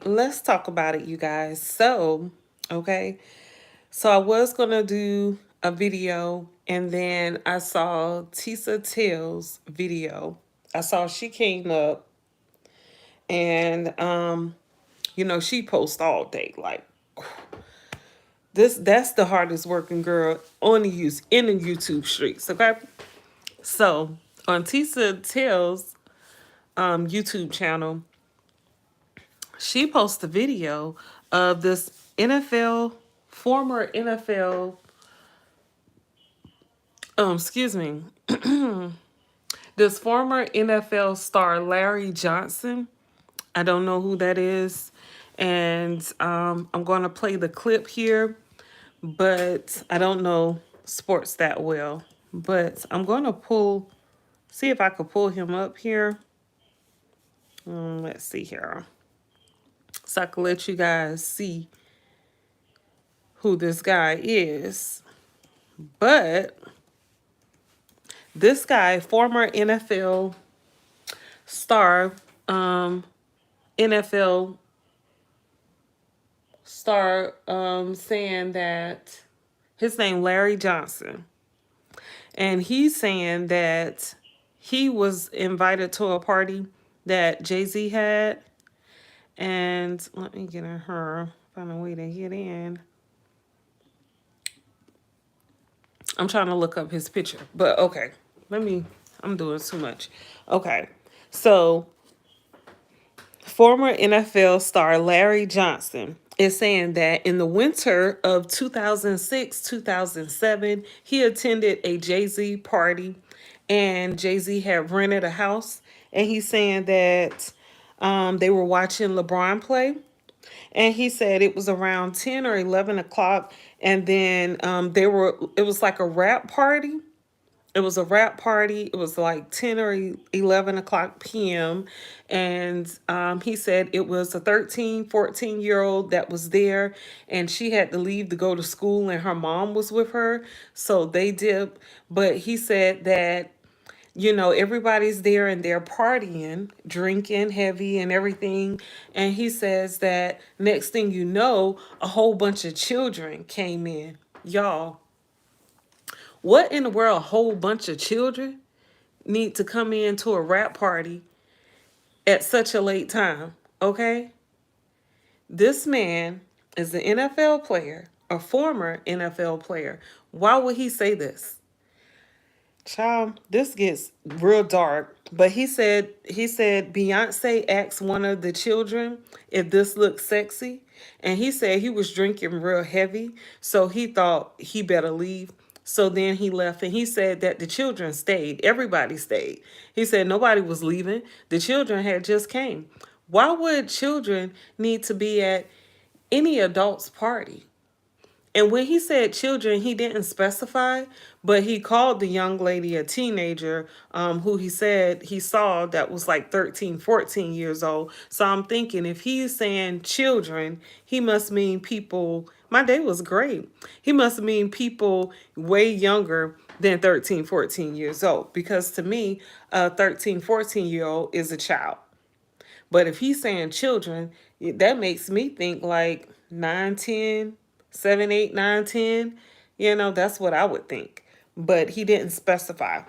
let's talk about it, you guys. Okay. So I was gonna do a video, and then I saw Tisa Till's video. I saw she came up, and she posts all day. Like that's the hardest working girl on the in the YouTube streets. Okay. So on Tisa Till's YouTube channel, she posted a video of this former NFL, excuse me, this former NFL star Larry Johnson. I don't know who that is, and I'm going to play the clip here, but I don't know sports that well. But I'm going to see if I could pull him up here. Let's see here, so I can let you guys see who this guy is. But this guy, former NFL star, NFL star, saying that his name Larry Johnson, and he's saying that he was invited to a party that Jay-Z had, and let me get in her, find a way to get in. I'm trying to look up his picture, but okay, I'm doing too much. Okay, so former NFL star Larry Johnson is saying that in the winter of 2006, 2007, he attended a Jay-Z party, and Jay-Z had rented a house, and he's saying that they were watching LeBron play, and he said it was around 10 or 11 o'clock, and then it was like a rap party. It was a rap party. It was like 10 or 11 o'clock p.m. And he said it was a 13, 14-year-old that was there, and she had to leave to go to school, and her mom was with her. So they did. But he said that everybody's there and they're partying, drinking heavy and everything. And he says that next thing you know, a whole bunch of children came in. Y'all, what in the world, a whole bunch of children need to come into a rap party at such a late time? Okay? This man is an NFL player, a former NFL player. Why would he say this? Child, this gets real dark. But he said Beyonce asked one of the children if this looked sexy. And he said he was drinking real heavy. So he thought he better leave. So then he left, and he said that the children stayed. Everybody stayed. He said nobody was leaving. The children had just came. Why would children need to be at any adult's party? And when he said children, he didn't specify, but he called the young lady a teenager, who he said he saw that was like 13, 14 years old. So I'm thinking if he's saying children, he must mean people. My day was great. He must mean people way younger than 13, 14 years old. Because to me, a 13, 14-year-old is a child. But if he's saying children, that makes me think like 9, 10, 7, 8, 9, 10. That's what I would think. But he didn't specify.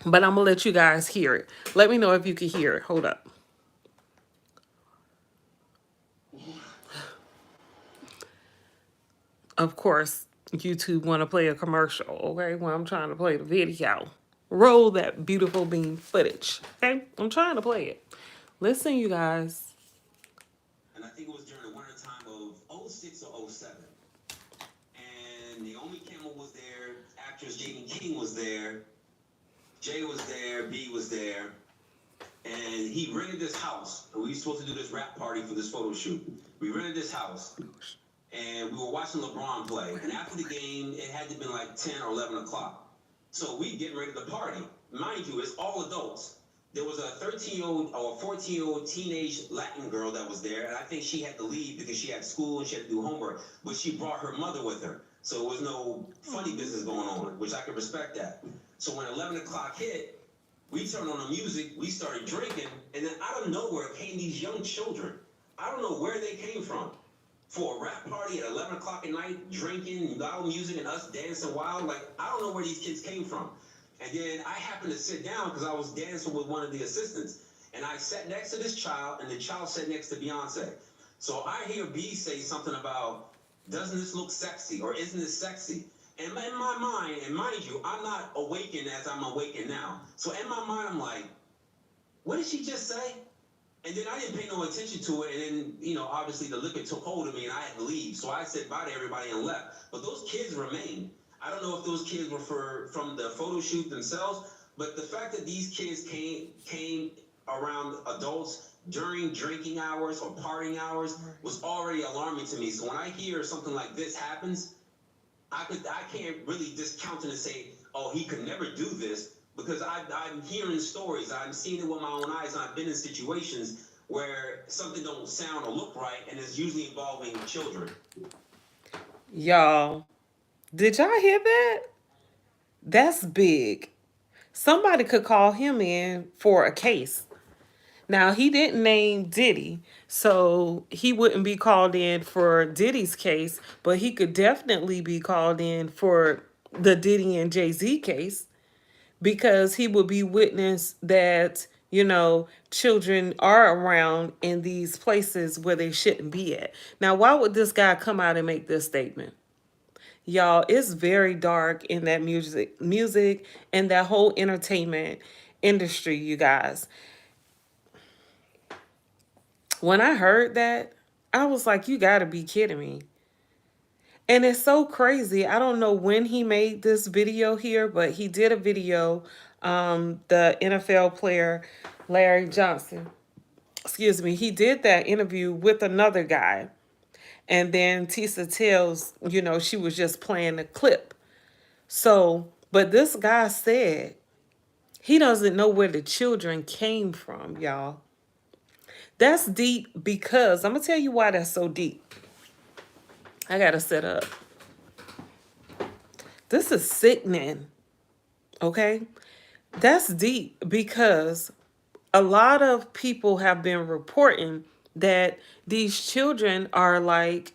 But I'm going to let you guys hear it. Let me know if you can hear it. Hold up. Of course, YouTube want to play a commercial, okay? When I'm trying to play the video. Roll that beautiful beam footage, okay? I'm trying to play it. Listen, you guys. And I think it was during the winter time of 06 or 07. And Naomi Campbell was there, actress Jaden King was there, Jay was there, B was there. And he rented this house. And we were supposed to do this rap party for this photo shoot. We rented this house. And we were watching LeBron play. And after the game, it had to be like 10 or 11 o'clock. So we getting ready to party. Mind you, it's all adults. There was a 13-year-old or a 14-year-old teenage Latin girl that was there, and I think she had to leave because she had school and she had to do homework. But she brought her mother with her, so there was no funny business going on, which I can respect that. So when 11 o'clock hit, we turned on the music, we started drinking, and then out of nowhere came these young children. I don't know where they came from. For a rap party at 11 o'clock at night, drinking, loud music, and us dancing wild. Like, I don't know where these kids came from. And then I happened to sit down because I was dancing with one of the assistants. And I sat next to this child, and the child sat next to Beyonce. So I hear B say something about, doesn't this look sexy? Or isn't this sexy? And in my mind, and mind you, I'm not awakened as I'm awakened now. So in my mind, I'm like, what did she just say? And then I didn't pay no attention to it. And then, obviously the liquor took hold of me and I had to leave. So I said bye to everybody and left. But those kids remained. I don't know if those kids were from the photo shoot themselves, but the fact that these kids came around adults during drinking hours or partying hours was already alarming to me. So when I hear something like this happens, I can't really discount it and say, oh, he could never do this, because I'm hearing stories, I'm seeing it with my own eyes, and I've been in situations where something don't sound or look right, and it's usually involving children. Y'all, did y'all hear that? That's big. Somebody could call him in for a case. Now, he didn't name Diddy, so he wouldn't be called in for Diddy's case, but he could definitely be called in for the Diddy and Jay-Z case, because he would be witness that, children are around in these places where they shouldn't be at. Now, why would this guy come out and make this statement? Y'all, it's very dark in that music and that whole entertainment industry, you guys. When I heard that, I was like, you got to be kidding me. And it's so crazy. I don't know when he made this video here, but he did a video. The NFL player Larry Johnson, excuse me, he did that interview with another guy. And then Tisa tells, she was just playing the clip. So, but this guy said he doesn't know where the children came from, y'all. That's deep, because I'm going to tell you why that's so deep. I got to set up. This is sickening, okay? That's deep, because a lot of people have been reporting that these children are like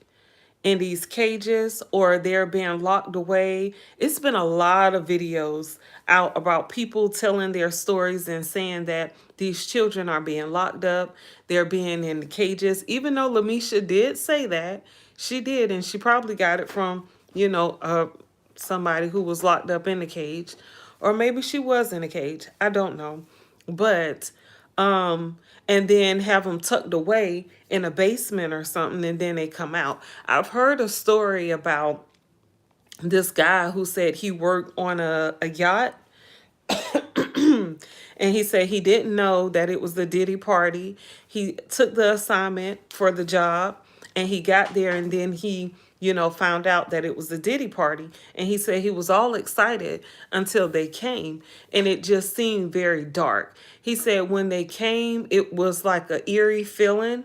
in these cages, or they're being locked away. It's been a lot of videos out about people telling their stories and saying that these children are being locked up, they're being in the cages. Even though Lamisha did say that, she did, and she probably got it from, somebody who was locked up in the cage, or maybe she was in a cage. I don't know. But and then have them tucked away in a basement or something, and then they come out. I've heard a story about this guy who said he worked on a yacht, and he said he didn't know that it was the Diddy party. He took the assignment for the job, and he got there, and then he, found out that it was the Diddy party. And he said he was all excited until they came, and it just seemed very dark. He said when they came, it was like a eerie feeling.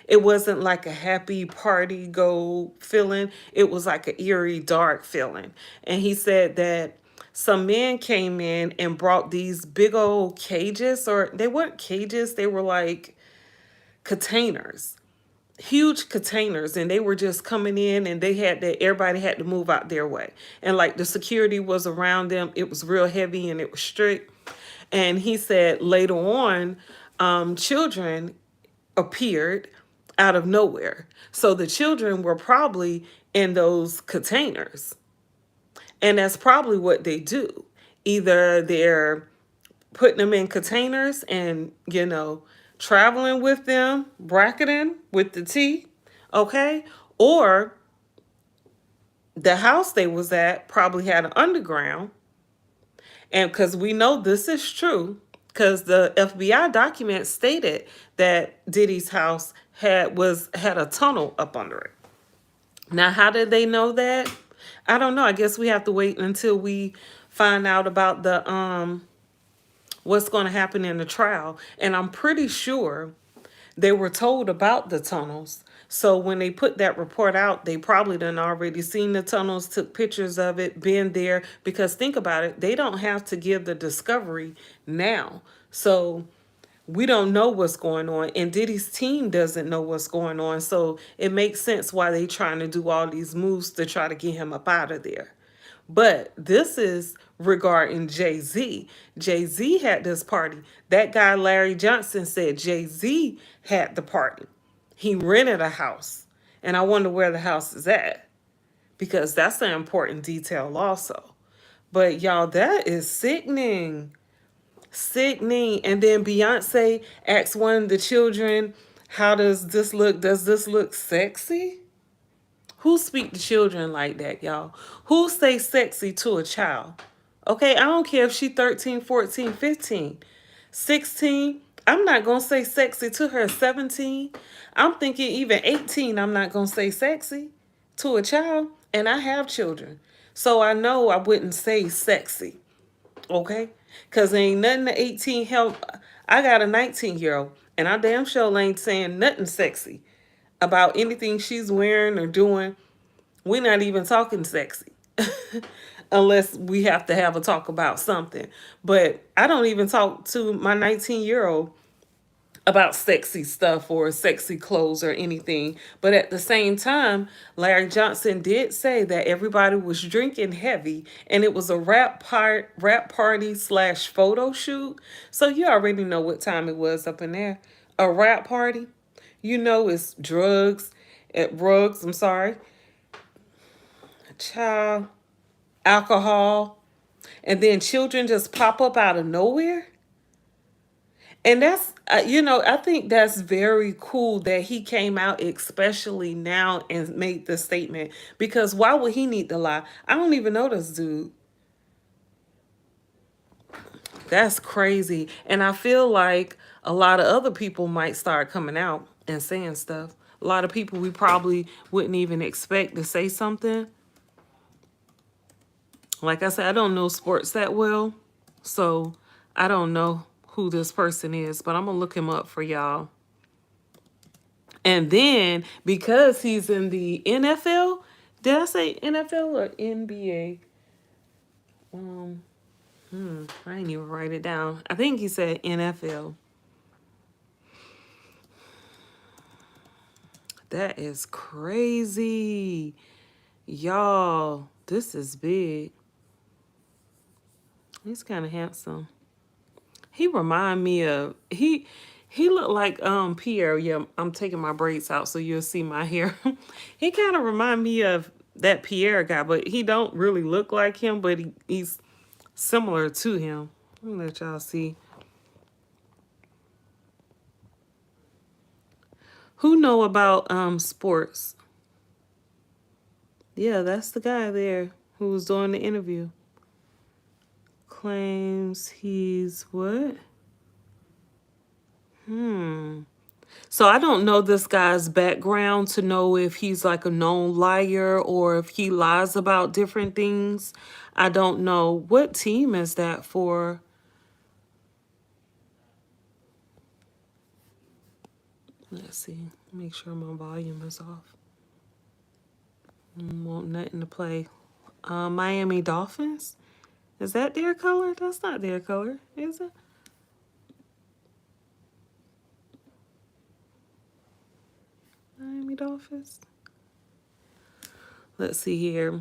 It wasn't like a happy party go feeling. It was like an eerie, dark feeling. And he said that some men came in and brought these big old cages, or they weren't cages, they were like containers, huge containers, and they were just coming in, and everybody had to move out their way. And like the security was around them. It was real heavy and it was strict. And he said later on, children appeared out of nowhere. So the children were probably in those containers. And that's probably what they do. Either they're putting them in containers and, traveling with them, bracketing with the T, okay? Or the house they was at probably had an underground. And because we know this is true, because the FBI documents stated that Diddy's house had a tunnel up under it. Now, how did they know that? I don't know. I guess we have to wait until we find out about the what's going to happen in the trial. And I'm pretty sure they were told about the tunnels. So when they put that report out, they probably done already seen the tunnels, took pictures of it, been there. Because think about it, they don't have to give the discovery now. So We don't know what's going on, and Diddy's team doesn't know what's going on. So it makes sense why they trying to do all these moves to try to get him up out of there. But this is regarding Jay-Z. Jay-Z had this party. That guy Larry Johnson said Jay-Z had the party. He rented a house. And I wonder where the house is at, because that's an important detail also. But y'all, that is sickening. Sickening. And then Beyonce asked one of the children, how does this look? Does this look sexy? Who speak to children like that, y'all? Who say sexy to a child? Okay, I don't care if she 13, 14, 15, 16. I'm not going to say sexy to her. 17. I'm thinking even 18, I'm not going to say sexy to a child. And I have children. So I know I wouldn't say sexy. Okay? Because ain't nothing to 18 help. I got a 19-year-old, and I damn sure ain't saying nothing sexy about anything she's wearing or doing. We're not even talking sexy unless we have to have a talk about something. But I don't even talk to my 19-year-old about sexy stuff or sexy clothes or anything. But at the same time, Larry Johnson did say that everybody was drinking heavy and it was a rap party slash photo shoot. So you already know what time it was up in there. A rap party. You know it's drugs at rugs, I'm sorry. Child, alcohol, and then children just pop up out of nowhere. And that's, I think that's very cool that he came out, especially now, and made the statement. Because why would he need to lie? I don't even know this dude. That's crazy. And I feel like a lot of other people might start coming out and saying stuff. A lot of people we probably wouldn't even expect to say something. Like I said, I don't know sports that well. So I don't know who this person is, but I'm going to look him up for y'all. And then because he's in the NFL, did I say NFL or NBA? I didn't even write it down. I think he said NFL. That is crazy. Y'all, this is big. He's kind of handsome. He remind me of he looked like Pierre. Yeah, I'm taking my braids out so you'll see my hair. He kind of remind me of that Pierre guy, but he don't really look like him, but he's similar to him. Let me let y'all see. Who know about sports? Yeah, that's the guy there who was doing the interview. Claims he's what? So I don't know this guy's background to know if he's like a known liar or if he lies about different things. I don't know. What team is that for? Let's see. Make sure my volume is off. Want nothing to play. Miami Dolphins? Is that their color? That's not their color, is it? Miami Dolphins? Let's see here.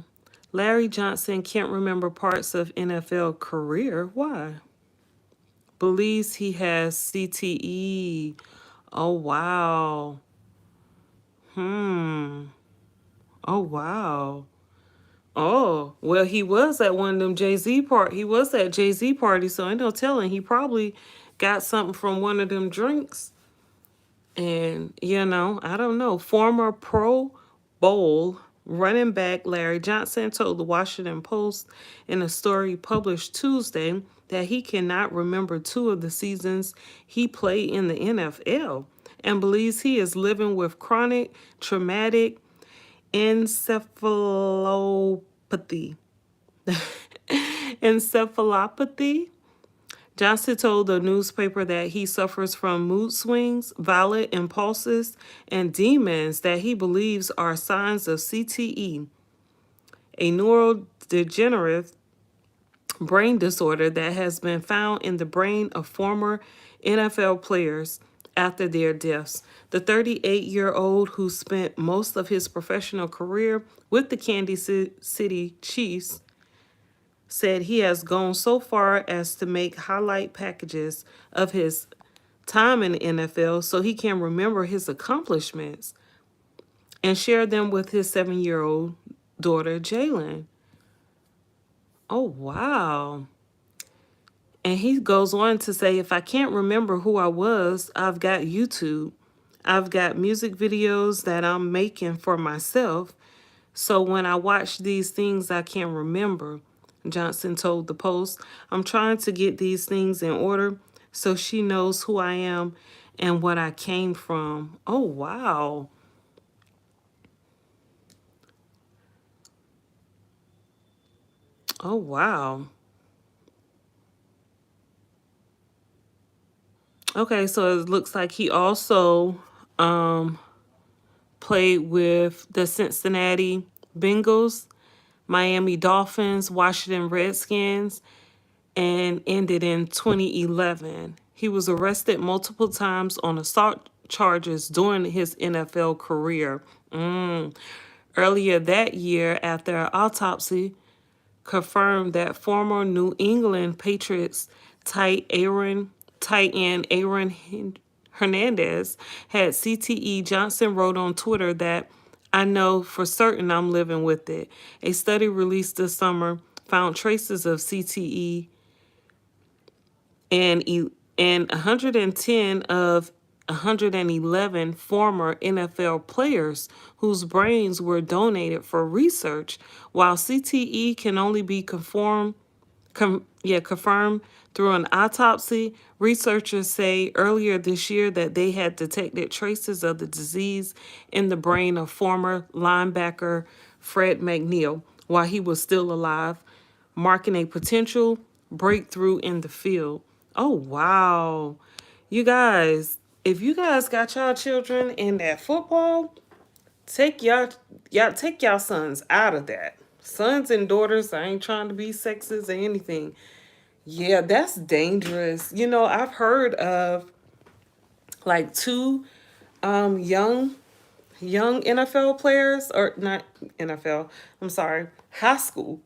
Larry Johnson can't remember parts of NFL career. Why? Believes he has CTE. Oh, wow. Oh, wow. Oh, well, he was at one of them Jay-Z part. He was at Jay-Z party, so ain't no telling. He probably got something from one of them drinks. And, I don't know. Former Pro Bowl running back Larry Johnson told the Washington Post in a story published Tuesday that he cannot remember two of the seasons he played in the NFL and believes he is living with chronic traumatic encephalopathy. Encephalopathy. Johnson told the newspaper that he suffers from mood swings, violent impulses, and demons that he believes are signs of CTE, a neurodegenerative brain disorder that has been found in the brain of former NFL players after their deaths. The 38-year-old who spent most of his professional career with the Kansas City Chiefs said he has gone so far as to make highlight packages of his time in the NFL so he can remember his accomplishments and share them with his 7-year-old daughter, Jalen. Oh, wow. And he goes on to say, if I can't remember who I was, I've got YouTube. I've got music videos that I'm making for myself. So when I watch these things, I can remember. Johnson told the Post, I'm trying to get these things in order so she knows who I am and what I came from. Oh, wow. Oh, wow. Okay, so it looks like he also um, played with the Cincinnati Bengals, Miami Dolphins, Washington Redskins, and ended in 2011. He was arrested multiple times on assault charges during his NFL career. Mm. Earlier that year, after an autopsy confirmed that former New England Patriots tight end Aaron Hernandez had CTE. Johnson wrote on Twitter that I know for certain I'm living with it. A study released this summer found traces of CTE and and 110 of 111 former NFL players whose brains were donated for research. While CTE can only be confirmed through an autopsy, researchers say earlier this year that they had detected traces of the disease in the brain of former linebacker Fred McNeil while he was still alive, marking a potential breakthrough in the field. Oh, wow. You guys, if you guys got y'all children in that football, take y'all take y'all sons out of that. Sons and daughters, I ain't trying to be sexist or anything. Yeah, that's dangerous. You know, I've heard of like two young NFL players, or not NFL, I'm sorry, high school.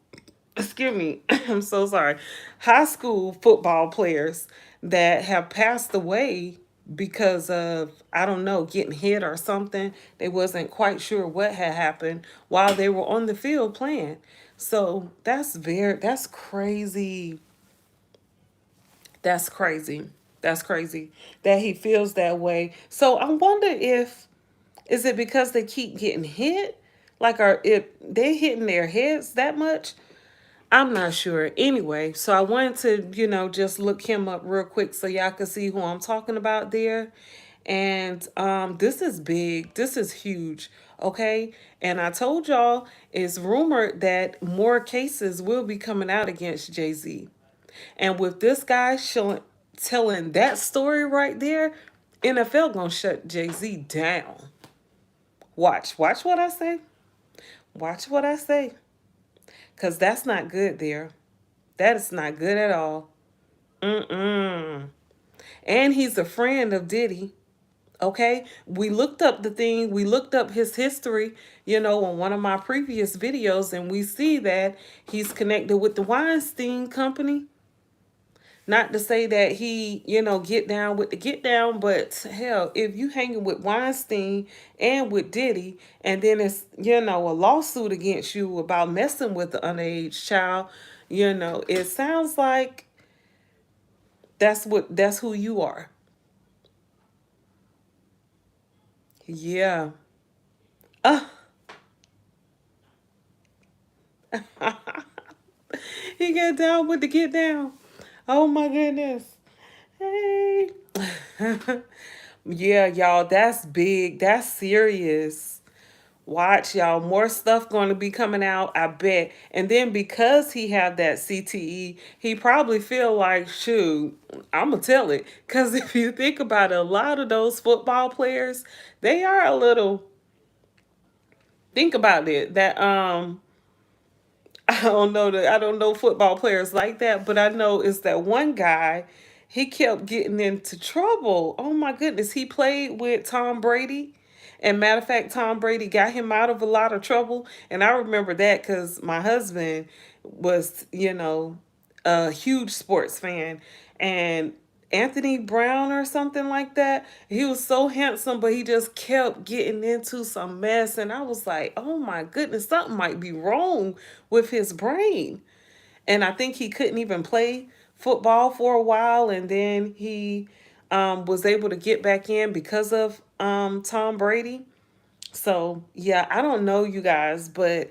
Excuse me. I'm so sorry. High school football players that have passed away because of, I don't know, getting hit or something. They wasn't quite sure what had happened while they were on the field playing. So that's crazy. That's crazy. That's crazy that he feels that way. So I wonder if, is it because they keep getting hit? Like, are if they hitting their heads that much? I'm not sure. Anyway, so I wanted to, just look him up real quick so y'all can see who I'm talking about there. And this is big. This is huge. Okay. And I told y'all it's rumored that more cases will be coming out against Jay Z. And with this guy telling that story right there, NFL gonna shut Jay Z down. Watch what I say. Watch what I say, cause that's not good there. That is not good at all. Mm-mm. And he's a friend of Diddy. Okay, we looked up the thing. We looked up his history, on one of my previous videos, and we see that he's connected with the Weinstein Company. Not to say that he, get down with the get down, but hell, if you hanging with Weinstein and with Diddy, and then it's, a lawsuit against you about messing with the underage child, it sounds like that's who you are. Yeah. Uh, he got down with the get down. Oh my goodness. Hey. Yeah, y'all, that's big. That's serious. Watch y'all, more stuff going to be coming out, I bet. And then because he have that CTE, he probably feel like, shoot, I'm gonna tell it. Cause if you think about it, a lot of those football players, they are a little. Think about it. That I don't know football players like that, but I know it's that one guy. he kept getting into trouble. Oh my goodness. He played with Tom Brady. And matter of fact, Tom Brady got him out of a lot of trouble. And I remember that because my husband was, a huge sports fan. And Anthony Brown or something like that, he was so handsome, but he just kept getting into some mess. And I was like, oh my goodness, something might be wrong with his brain. And I think he couldn't even play football for a while, and then he was able to get back in because of Tom Brady. So yeah, I don't know you guys, but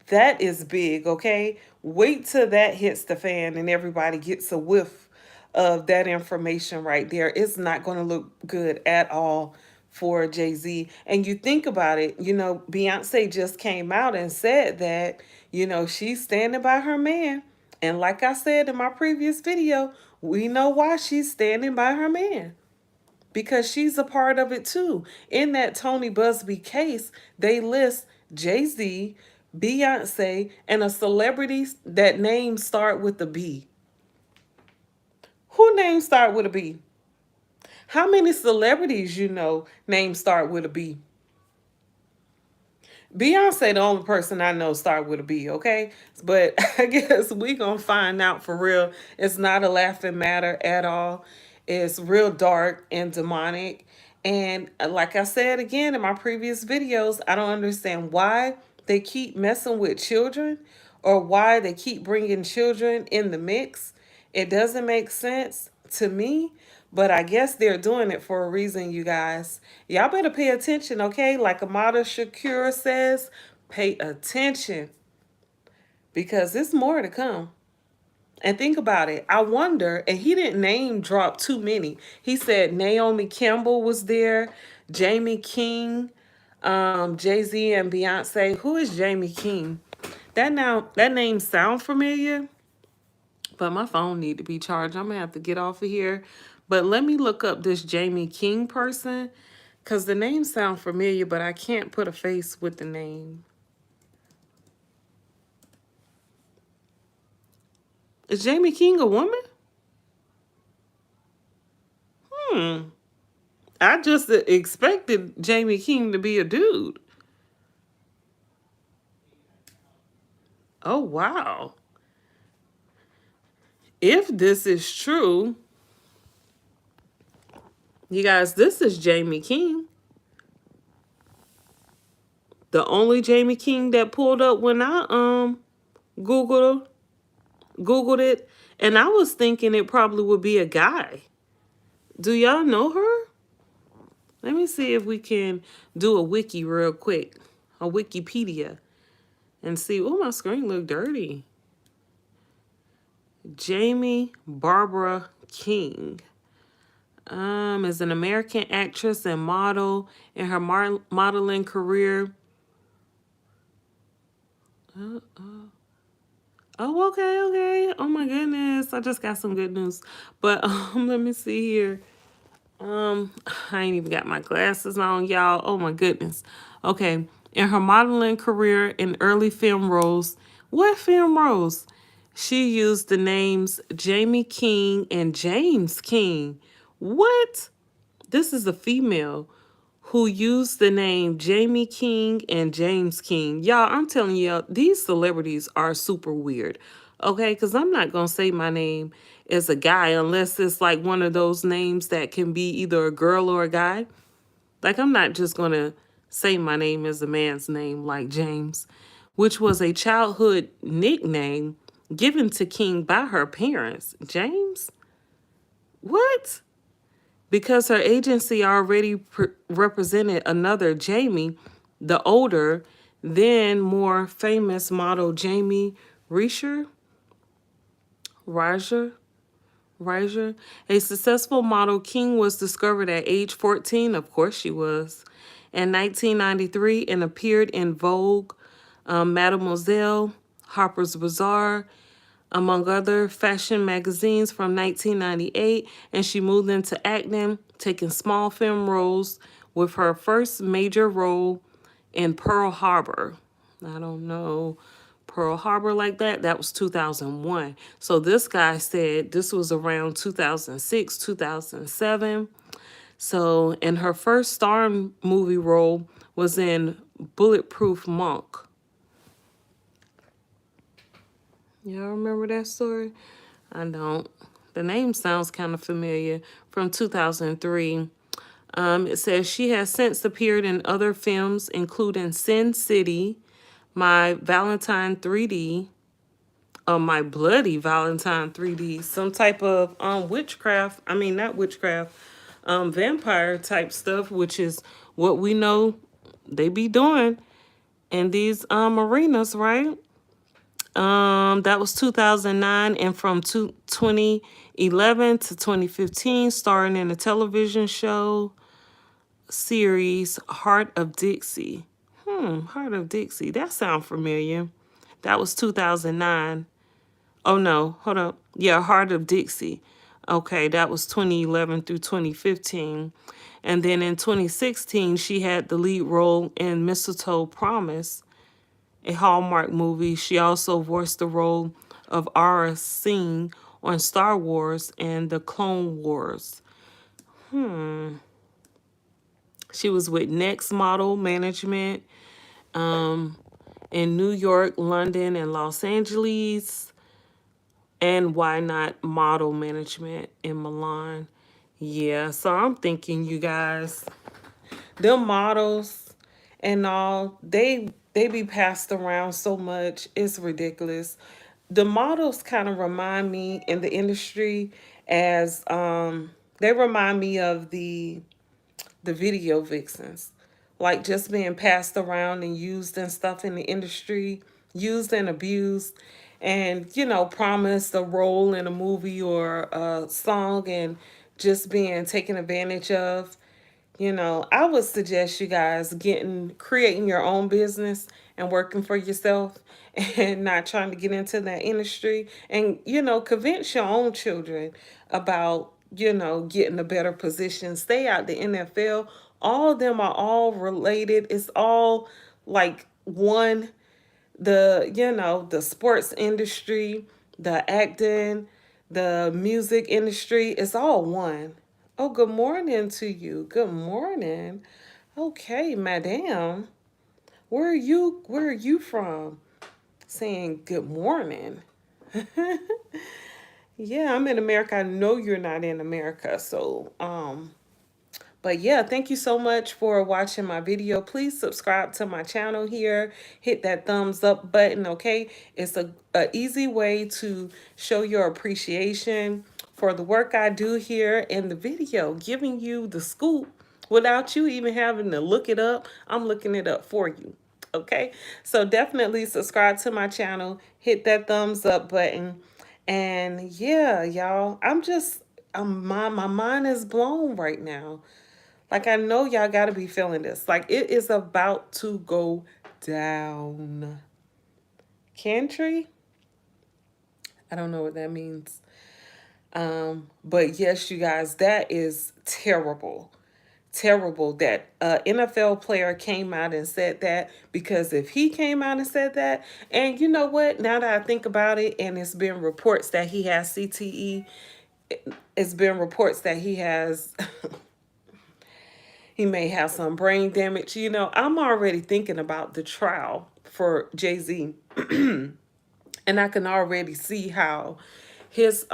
that is big. Okay, wait till that hits the fan and everybody gets a whiff of that information right there. It's not going to look good at all for Jay-Z. And you think about it, Beyonce just came out and said that, she's standing by her man. And like I said in my previous video, we know why she's standing by her man, because she's a part of it too. In that Tony Busby case, they list Jay-Z, Beyonce, and a celebrity that names start with a B. Who names start with a B? How many celebrities names start with a B? Beyonce, the only person I know start with a B, okay? But I guess we gonna find out for real. It's not a laughing matter at all. It's real dark and demonic. And like I said again in my previous videos, I don't understand why they keep messing with children or why they keep bringing children in the mix. It doesn't make sense to me, but I guess they're doing it for a reason, you guys. Y'all better pay attention, okay? Like Amada Shakur says, pay attention because there's more to come. And think about it. I wonder, and he didn't name drop too many. He said Naomi Campbell was there, Jamie King, Jay-Z and Beyonce. Who is Jamie King? That name sound familiar, but my phone need to be charged. I'm gonna have to get off of here. But let me look up this Jamie King person, because the name sound familiar, but I can't put a face with the name. Is Jamie King a woman? Hmm. I just expected Jamie King to be a dude. Oh, wow. If this is true, you guys, this is Jamie King. The only Jamie King that pulled up when I Googled Googled it, and I was thinking it probably would be a guy. Do y'all know her? Let me see if we can do a wiki real quick, a Wikipedia, and see. Oh, my screen look dirty. Jamie Barbara King is an American actress and model. In her modeling career. Oh, okay, okay. Oh my goodness, I just got some good news. But let me see here. I ain't even got my glasses on, y'all. Oh my goodness. Okay. In her modeling career in early film roles, what film roles? She used the names Jamie King and James King. What? This is a female who used the name Jamie King and James King. Y'all, I'm telling you, these celebrities are super weird. Okay, because I'm not going to say my name as a guy unless it's like one of those names that can be either a girl or a guy. Like, I'm not just going to say my name as a man's name like James, which was a childhood nickname given to King by her parents. James? What? Because her agency already represented another Jamie, the older, then more famous model Jamie Risher. Riser. Riser. A successful model, King was discovered at age 14. Of course she was. In 1993 and appeared in Vogue, Mademoiselle, Harper's Bazaar, among other fashion magazines from 1998, and she moved into acting, taking small film roles with her first major role in Pearl Harbor. I don't know Pearl Harbor like that, that was 2001. So this guy said this was around 2006, 2007. So, and her first star movie role was in Bulletproof Monk. Y'all remember that story? I don't. The name sounds kind of familiar. From 2003. It says she has since appeared in other films, including Sin City, My Valentine 3D, My Bloody Valentine 3D, some type of witchcraft. I mean, not witchcraft, vampire type stuff, which is what we know they be doing in these arenas, right? That was 2009, and from 2011 to 2015, starring in a television show series Heart of Dixie. Heart of Dixie. That sounds familiar. That was 2009. Oh no, hold up. Yeah, Heart of Dixie. Okay, that was 2011 through 2015. And then in 2016, she had the lead role in Mistletoe Promise, a Hallmark movie. She also voiced the role of Ara Singh on Star Wars and the Clone Wars. She was with Next Model Management in New York, London, and Los Angeles, and Why Not Model Management in Milan. Yeah, so I'm thinking, you guys, them models and all, they be passed around so much. It's ridiculous. The models kind of remind me in the industry as they remind me of the video vixens, like just being passed around and used and stuff in the industry, used and abused, and promised a role in a movie or a song and just being taken advantage of. I would suggest you guys creating your own business and working for yourself and not trying to get into that industry, and convince your own children about getting a better position. Stay out the NFL. All of them are all related. It's all like one. The sports industry, the acting, the music industry, it's all one. Oh, good morning to you. Good morning. Okay, madam. Where are you from? Saying good morning. Yeah, I'm in America. I know you're not in America. So, but yeah, thank you so much for watching my video. Please subscribe to my channel here. Hit that thumbs up button, okay? It's a easy way to show your appreciation for the work I do here in the video, giving you the scoop without you even having to look it up. I'm looking it up for you, okay? So definitely subscribe to my channel. Hit that thumbs up button. And yeah, y'all, my mind is blown right now. Like, I know y'all got to be feeling this. Like, it is about to go down. Country? I don't know what that means. But yes, you guys, that is terrible. Terrible that NFL player came out and said that, because if he came out and said that, and you know what, now that I think about it, and it's been reports that he has CTE, it's been reports that he has he may have some brain damage. I'm already thinking about the trial for Jay-Z. And I can already see how his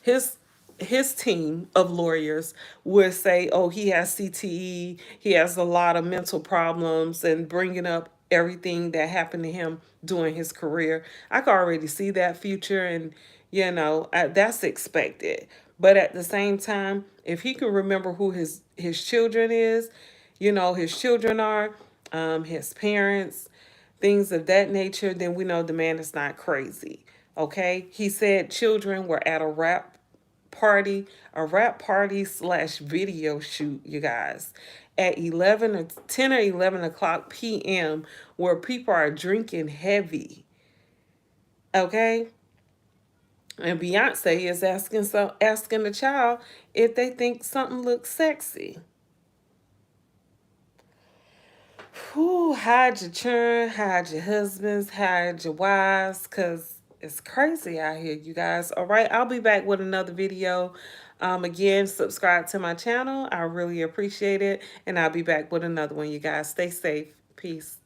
his his team of lawyers would say, "Oh, he has CTE. He has a lot of mental problems," and bringing up everything that happened to him during his career. I can already see that future, and that's expected. But at the same time, if he can remember who his children is, his children are, his parents, things of that nature, then we know the man is not crazy. Okay? He said children were at a rap party slash video shoot, you guys, at 11 or 10 or 11 o'clock p.m., where people are drinking heavy. Okay? And Beyonce is asking the child if they think something looks sexy. Whew, hide your children, hide your husbands, hide your wives, because it's crazy out here, you guys. All right, I'll be back with another video. Again, subscribe to my channel. I really appreciate it. And I'll be back with another one, you guys. Stay safe. Peace.